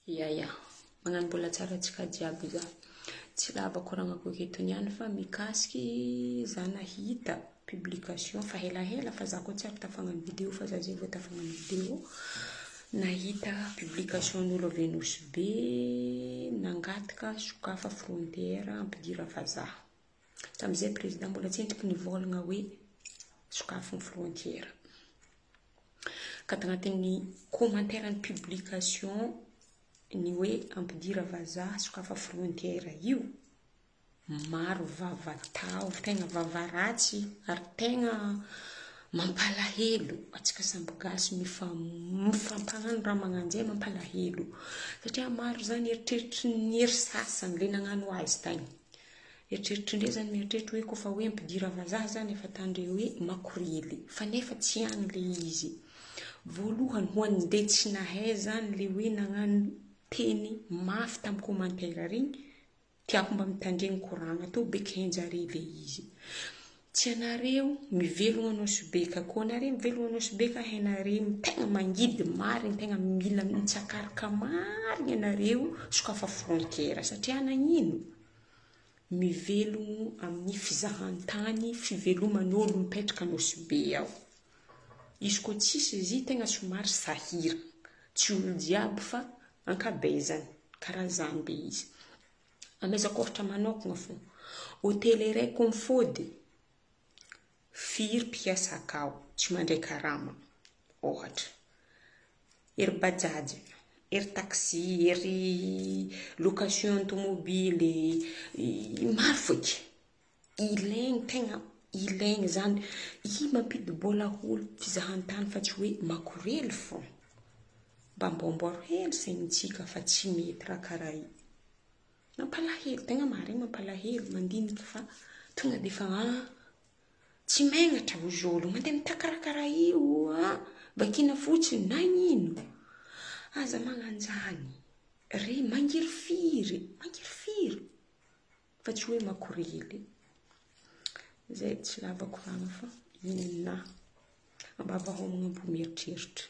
Ia, magnano mbola tsara antsika jiaby za. Tsy lava koragnako eto niany fa mikasiky za nahita publication fa hela fa za koa tsy ary tafagnano vidéo fa za zay vao tafagnano vidéo. Nahita publication n'olo avy Anosy Be nangataka sokafa frontière ampidira vazaha. Tamizay président mbola tsy entiky nivolagna hoe sokafy ny frontière. Ka tagnatin'ny commentaire ny publication ny hoe ampidira vazaha sokafa frontière io, maro vavatao, tegna vavaratsy ary tegna mampalahelo atsika samby gasy mifampagnano raha magnanjay mampalahelo satria maro zany eritreritry ny ery sasany le nagnano azy tagny. Eritreritry zany mieritreritry hoe kofa hoe ampidira vazaha zany efa tandre hoe makorely fa nefa tsy agny le izy. Voalohany ho an'de tsy nahay zany le hoe nagnano teny mafy tamin'ny commentaire regny, tiako mba mitandregny koragna atao beky henjare le izy. Tsy anareo mivelogna Anosy Be ka koa anareo mivelogna Anosy Be ka hainareo tegna mangidy marigny tegna mila mitsakaraka marigny anareo sokafa frontière satria nagnino mivelogno amin'ny fizahantany fiveloman'olo mipetraka Anosy Be ao. Izy koa tsisy izy tegna somary sahira, tsy olo jiaby fa ankabezany, karaha zany be izy. Amezako ohatra manokana fô, hôtely raiky mifody, firy mpiasa akao, tsy mandray karama, ohatra. Ery bajaj, ery taxi, ery location automobile, maro foky. Ilaigny tegna ilaigny zany, i mampidibola olo fizahantany fa tsy hoe makorely fô. Mba mboamboaro hely saignintsika fa tsy mety raha karaha io. Mampalahelo, tegna marigny mampalahelo mandiniky fa tonga de fa tsy magnatra hozy olo mandeha mitakarakaraha io vakina fotsiny nagnino. Aza magnanjany, re mangiry firy fa tsy hoe makorely. Zay tsy lava koragna fa inona ambava homagna mbo mieritreritra.